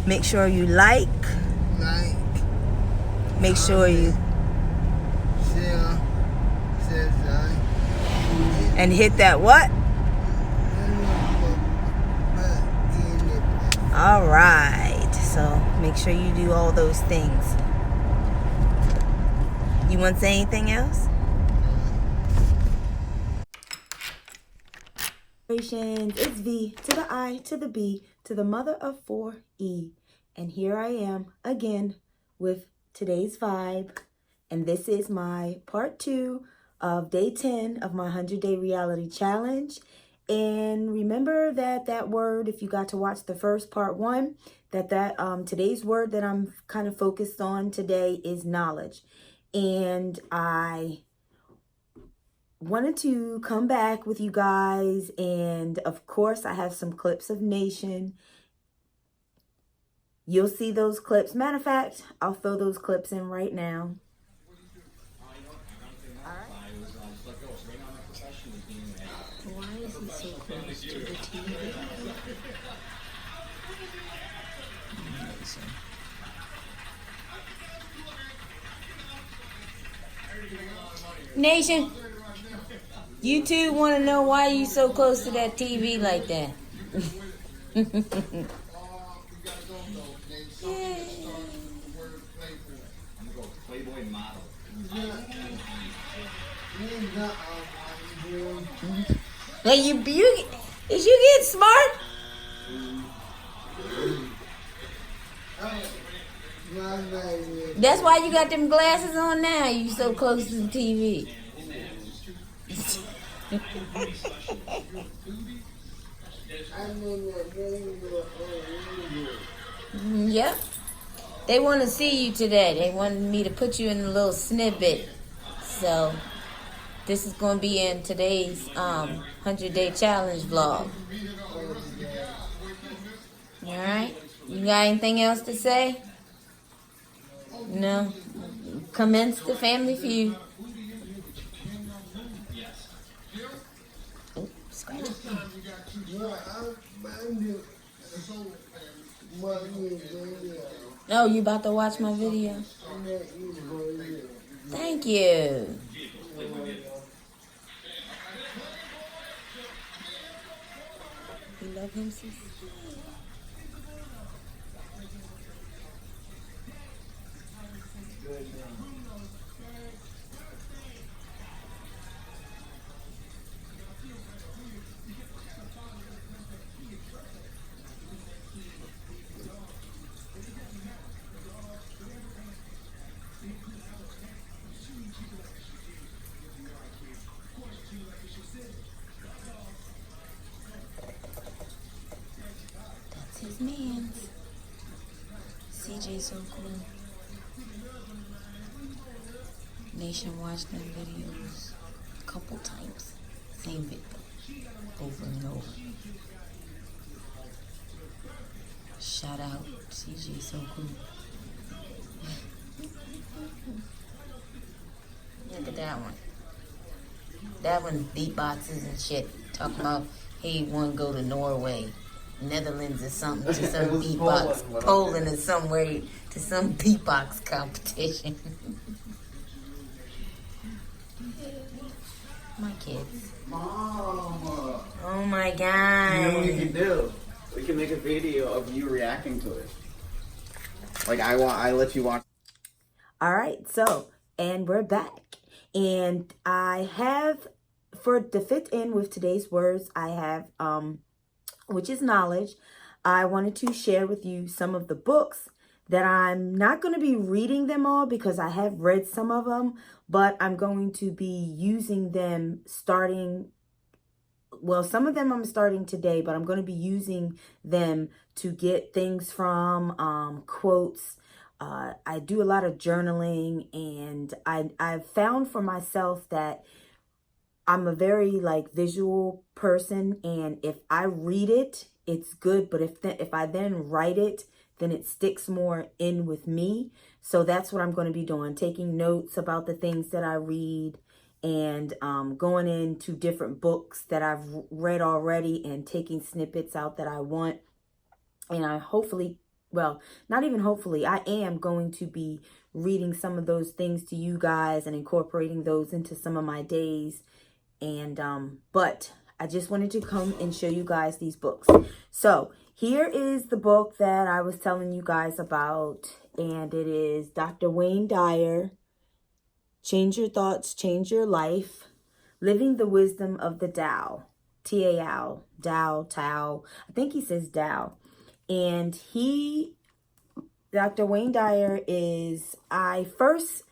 Make sure you like. Make sure you share, and hit that what? All right. So make sure you do all those things. You want to say anything else? It's V to the I to the B to the mother of 4E. And here I am again with today's vibe. And this is my part 2 of day 10 of my 100-day reality challenge. And remember that word, if you got to watch the first part 1, today's word that I'm kind of focused on today is knowledge. And I wanted to come back with you guys, and of course I have some clips of Nation. You'll see those clips. Matter of fact, I'll throw those clips in right now. Why is he so close to the TV? Nation, you two want to know why you so close to that TV like that? Playboy model. Hey, is you get smart? That's why you got them glasses on now. You so close to the TV. Yep. They want to see you today. They wanted me to put you in a little snippet. So this is going to be in today's 100-day challenge vlog. All right. You got anything else to say? No. Commence the family feud. Oh, scratch it. Oh, you about to watch my video? Thank you. You love him, sis? That's his man. CJ's so cool. Nation watched them videos a couple times. Same video. Over and over. Shout out. CJ so cool. Look at that one. That one beatboxes and shit. Talking about he want to go to Norway, Netherlands or something, to some beatbox. Poland or somewhere to some beatbox competition. My kids. Mama. Oh my god. You know what we can do? We can make a video of you reacting to it. Like I let you watch. All right, so, and we're back. And I have, to fit in with today's words, I have, which is knowledge. I wanted to share with you some of the books that I'm not going to be reading them all because I have read some of them, but I'm going to be using them starting, well, some of them I'm starting today, but I'm going to be using them to get things from, quotes. I do a lot of journaling, and I've found for myself that I'm a very visual person, and if I read it, it's good, but if I then write it, then it sticks more in with me. So that's what I'm going to be doing, taking notes about the things that I read, and going into different books that I've read already and taking snippets out that I want. And I hopefully well, not even hopefully, I am going to be reading some of those things to you guys and incorporating those into some of my days. And but I just wanted to come and show you guys these books. So here is the book that I was telling you guys about, and it is Dr. Wayne Dyer, Change Your Thoughts, Change Your Life, Living the Wisdom of the Tao. T-A-O, Tao. I think he says Tao. And Dr. Wayne Dyer I first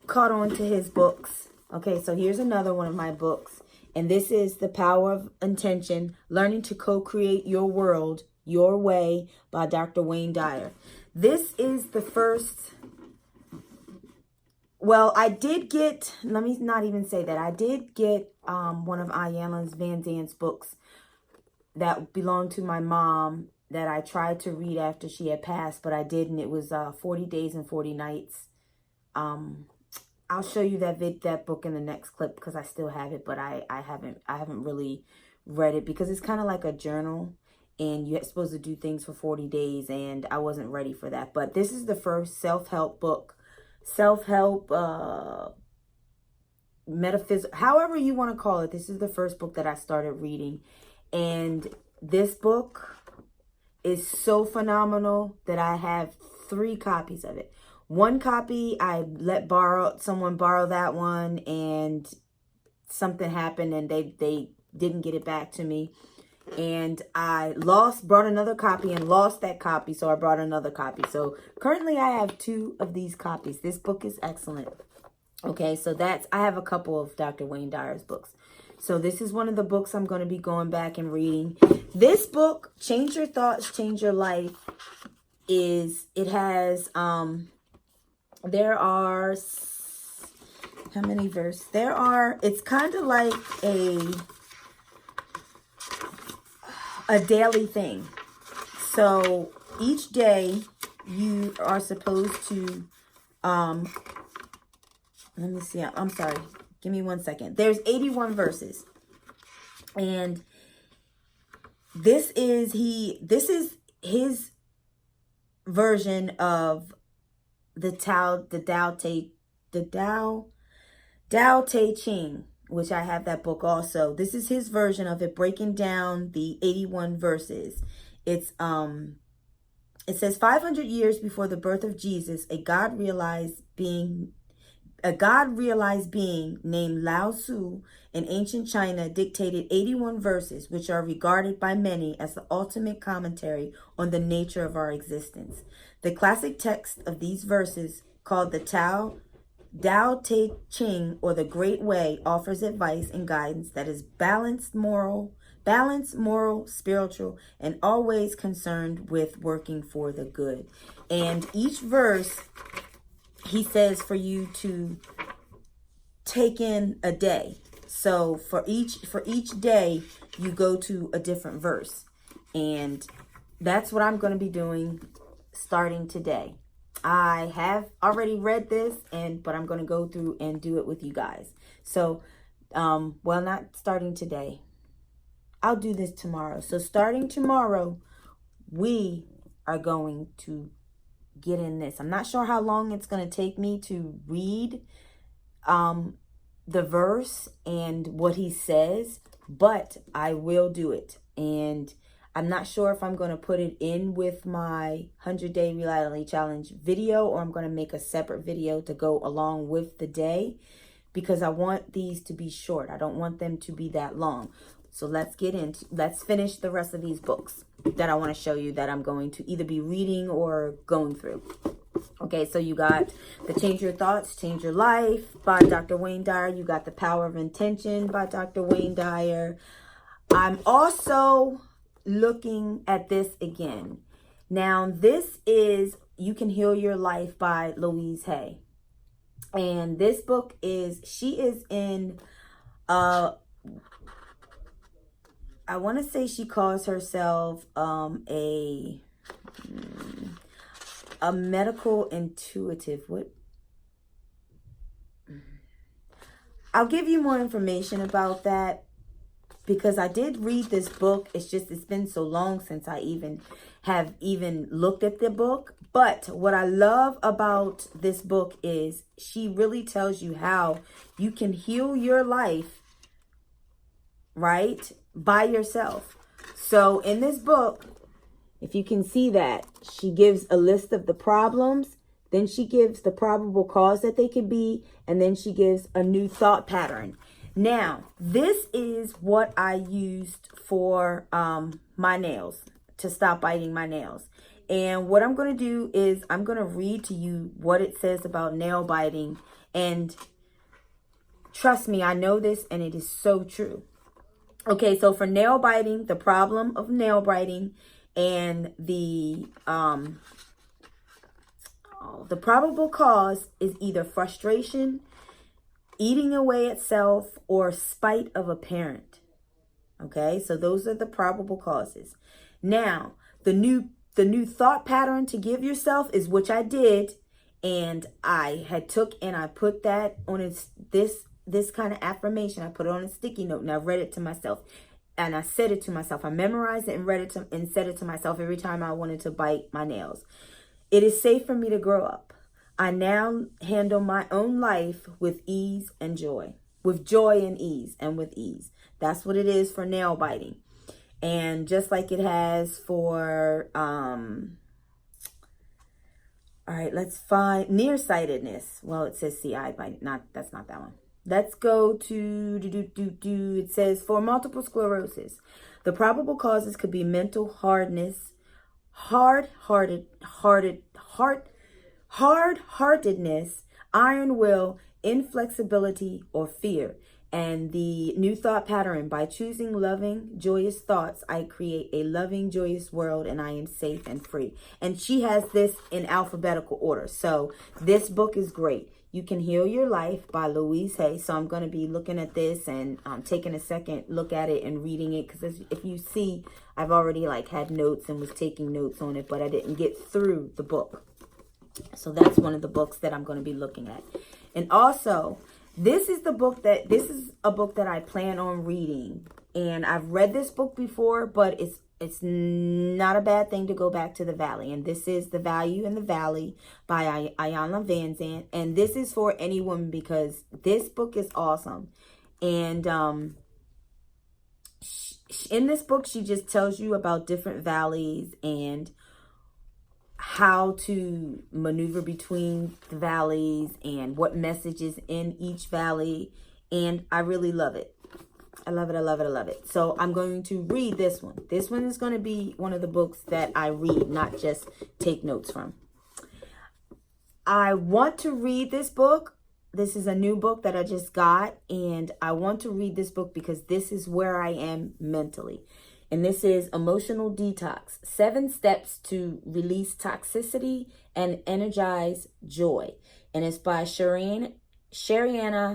caught on to his books. Okay, so here's another one of my books. And this is The Power of Intention, Learning to Co-Create Your World, Your Way by Dr. Wayne Dyer. This is the first... Well, I did get, let me not even say that. I did get one of Iyanla Vanzant's books that belonged to my mom that I tried to read after she had passed, but I didn't. It was 40 Days and 40 Nights. I'll show you that book in the next clip because I still have it, but I haven't really read it because it's kind of like a journal and you're supposed to do things for 40 days and I wasn't ready for that. But this is the first self-help book. Self-help, metaphysical, however you want to call it. This is the first book that I started reading. And this book is so phenomenal that I have 3 copies of it. One copy, I let someone borrow that one and something happened and they didn't get it back to me. And I brought another copy and lost that copy. So I brought another copy. So currently I have 2 of these copies. This book is excellent. Okay, so I have a couple of Dr. Wayne Dyer's books. So this is one of the books I'm going to be going back and reading. This book, Change Your Thoughts, Change Your Life, it has, there are, how many verses? It's kind of like a daily thing. So each day you are supposed to, let me see. I'm sorry. Give me 1 second. There's 81 verses. And this is his version of the Tao Te Ching, which I have that book also. This is his version of it, breaking down the 81 verses. It says 500 years before the birth of Jesus, a God realized being named Lao Tzu in ancient China dictated 81 verses, which are regarded by many as the ultimate commentary on the nature of our existence. The classic text of these verses, called the Tao Te Ching, or the Great Way, offers advice and guidance that is balanced, moral, spiritual, and always concerned with working for the good. And each verse, he says for you to take in a day. So for each day, you go to a different verse. And that's what I'm going to be doing starting today. I have already read this, but I'm going to go through and do it with you guys. So, well, not starting today. I'll do this tomorrow. So starting tomorrow, we are going to get in this. I'm not sure how long it's going to take me to read the verse and what he says, but I will do it. And I'm not sure if I'm going to put it in with my 100-day reality challenge video, or I'm going to make a separate video to go along with the day, because I want these to be short. I don't want them to be that long. So let's finish the rest of these books that I want to show you that I'm going to either be reading or going through. Okay, so you got the Change Your Thoughts, Change Your Life by Dr. Wayne Dyer. You got The Power of Intention by Dr. Wayne Dyer. I'm also looking at this again. Now, this is You Can Heal Your Life by Louise Hay. And this book she is in, I want to say she calls herself a medical intuitive. I'll give you more information about that because I did read this book. It's been so long since I have looked at the book. But what I love about this book is she really tells you how you can heal your life, right, by yourself. So in this book, if you can see that, she gives a list of the problems. Then she gives the probable cause that they could be. And then she gives a new thought pattern. Now, this is what I used for my nails, to stop biting my nails. And what I'm going to do is I'm going to read to you what it says about nail biting. And trust me, I know this and it is so true. Okay, so for nail biting, the problem of nail biting and the probable cause is either frustration, eating away at self, or spite of a parent. Okay, so those are the probable causes. Now, the new thought pattern to give yourself is, which I did, and I had took and I put that on this kind of affirmation. I put it on a sticky note and I read it to myself. And I said it to myself. I memorized it and read it and said it to myself every time I wanted to bite my nails. It is safe for me to grow up. I now handle my own life with ease and joy. With joy and ease and with ease. That's what it is for nail biting. And just like it has for, all right, let's find nearsightedness. Well, it says CI bite. That's not that one. Let's go to, it says for multiple sclerosis. The probable causes could be mental hardness, hard-heartedness, iron will, inflexibility, or fear. And the new thought pattern: by choosing loving, joyous thoughts, I create a loving, joyous world, and I am safe and free. And she has this in alphabetical order. So this book is great. You Can Heal Your Life by Louise Hay. So I'm going to be looking at this and taking a second look at it and reading it. Because if you see, I've already had notes and was taking notes on it, but I didn't get through the book. So that's one of the books that I'm going to be looking at. And also, this is a book that I plan on reading. And I've read this book before, but it's not a bad thing to go back to the Valley. And this is The Value in the Valley by Ayanna Van Zandt. And this is for any woman because this book is awesome. And in this book, she just tells you about different valleys and how to maneuver between the valleys and what messages in each valley. And I really love it. I love it. I love it. I love it. So I'm going to read this one. This one is going to be one of the books that I read, not just take notes from. I want to read this book. This is a new book that I just got. And I want to read this book because this is where I am mentally. And this is Emotional Detox: 7 Steps to Release Toxicity and Energize Joy. And it's by Sharianna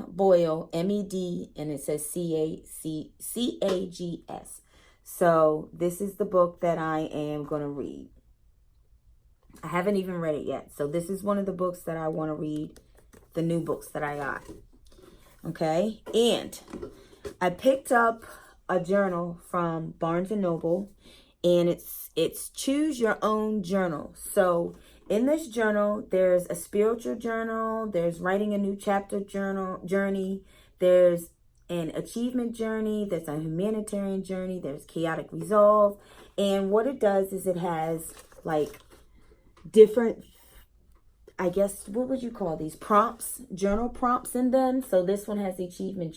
Boyle, MED, and it says CAGS. So this is the book that I am going to read. I haven't even read it yet. So this is one of the books that I want to read, the new books that I got. Okay. And I picked up a journal from Barnes & Noble, and it's Choose Your Own Journal. So in this journal, there's a spiritual journal, there's writing a new chapter journey, there's an achievement journey, there's a humanitarian journey, there's chaotic resolve. And what it does is it has different, I guess, what would you call these? Prompts, journal prompts in them. So this one has the achievement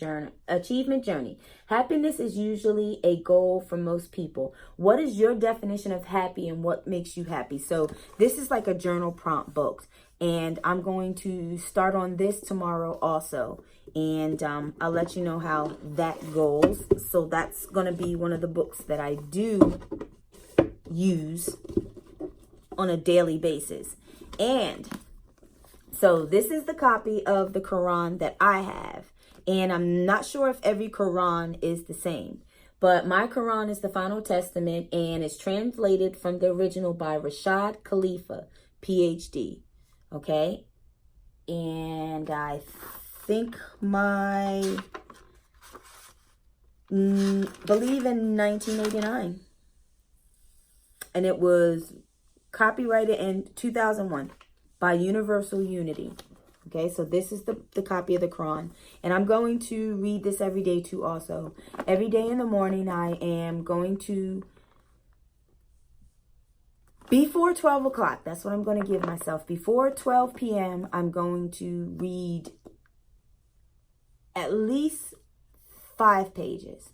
journey. Happiness is usually a goal for most people. What is your definition of happy and what makes you happy? So this is like a journal prompt book. And I'm going to start on this tomorrow also. And I'll let you know how that goes. So that's going to be one of the books that I do use on a daily basis. And so this is the copy of the Quran that I have. And I'm not sure if every Quran is the same. But my Quran is the final testament and it's translated from the original by Rashad Khalifa, PhD. Okay? And I think my believe in 1989. And it was copyrighted in 2001 by Universal Unity. Okay, so this is the copy of the Quran. And I'm going to read this every day too also. Every day in the morning, I am going to, before 12 o'clock, that's what I'm going to give myself. Before 12 p.m., I'm going to read at least 5 pages.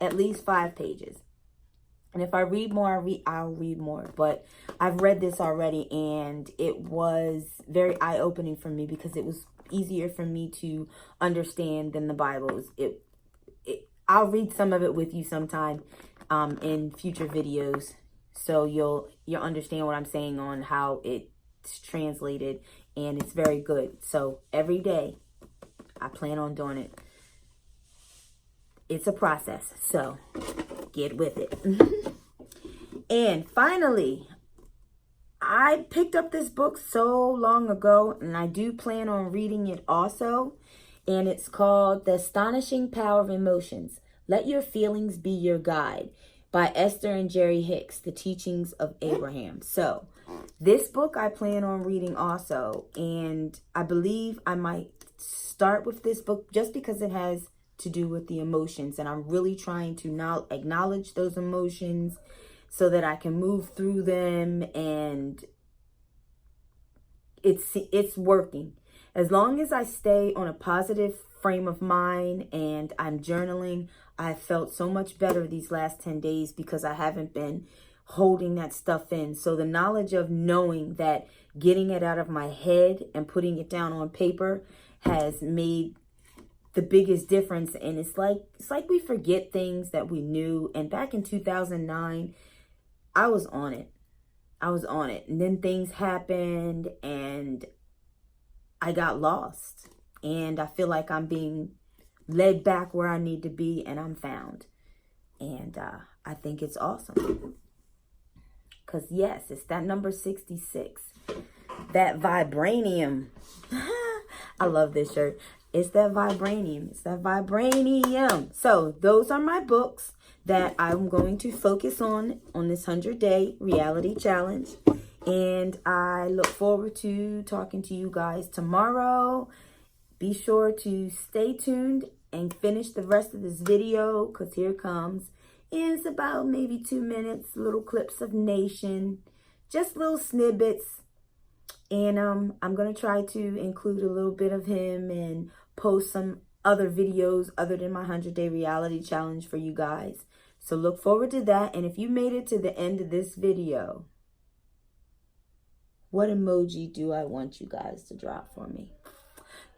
At least 5 pages. And if I read more, I'll read more. But I've read this already, and it was very eye-opening for me because it was easier for me to understand than the Bible. I'll read some of it with you sometime in future videos, so you'll understand what I'm saying on how it's translated, and it's very good. So every day, I plan on doing it. It's a process, so get with it. And finally, I picked up this book so long ago, and I do plan on reading it also. And it's called The Astonishing Power of Emotions. Let Your Feelings Be Your Guide by Esther and Jerry Hicks, The Teachings of Abraham. So this book I plan on reading also. And I believe I might start with this book just because it has to do with the emotions. And I'm really trying to now acknowledge those emotions so that I can move through them, and it's working. As long as I stay on a positive frame of mind and I'm journaling, I've felt so much better these last 10 days because I haven't been holding that stuff in. So the knowledge of knowing that getting it out of my head and putting it down on paper has made the biggest difference. And it's like we forget things that we knew. And back in 2009, I was on it. And then things happened and I got lost. And I feel like I'm being led back where I need to be, and I'm found. And I think it's awesome. Because yes, it's that number 66. That vibranium. I love this shirt. It's that vibranium. It's that vibranium. So those are my books that I'm going to focus on this 100-day reality challenge. And I look forward to talking to you guys tomorrow. Be sure to stay tuned and finish the rest of this video, because here it comes. And it's about maybe 2 minutes, little clips of Nation, just little snippets. And I'm going to try to include a little bit of him and post some other videos other than my 100-day reality challenge for you guys. So look forward to that. And if you made it to the end of this video, what emoji do I want you guys to drop for me?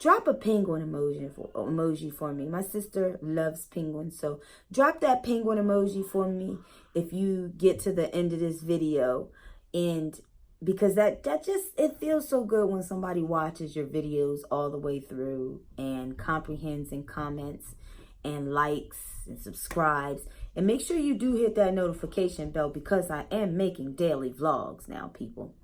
Drop a penguin emoji for me. My sister loves penguins, so drop that penguin emoji for me if you get to the end of this video. And because that just, it feels so good when somebody watches your videos all the way through and comprehends and comments and likes and subscribes. And make sure you do hit that notification bell, because I am making daily vlogs now, people.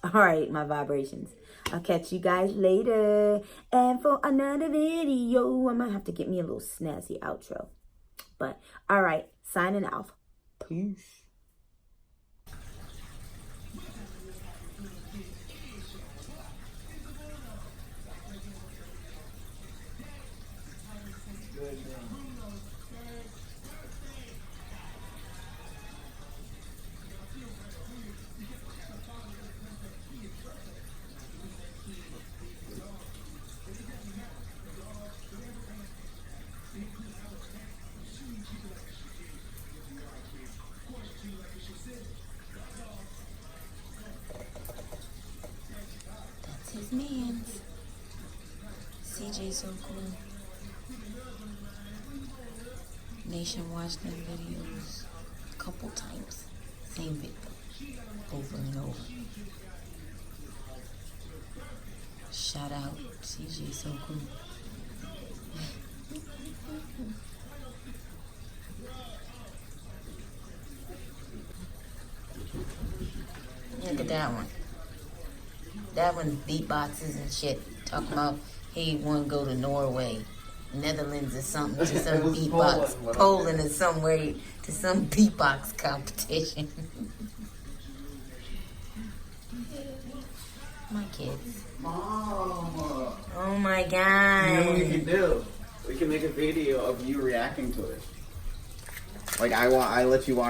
All right, my vibrations. I'll catch you guys later. And for another video, I might have to get me a little snazzy outro. But, all right, signing off. Peace. His man's CJ so cool. Nation watched them videos a couple times. Same video over and over. Shout out CJ so cool. Look at that one. That one beatboxes and shit. Talking about he want to go to Norway. Netherlands or something to some It was beatbox. Poland, Poland or somewhere to some beatbox competition. My kids. Mama. Oh my You know what we god. can do? We can make a video of you reacting to it. Like I let you watch.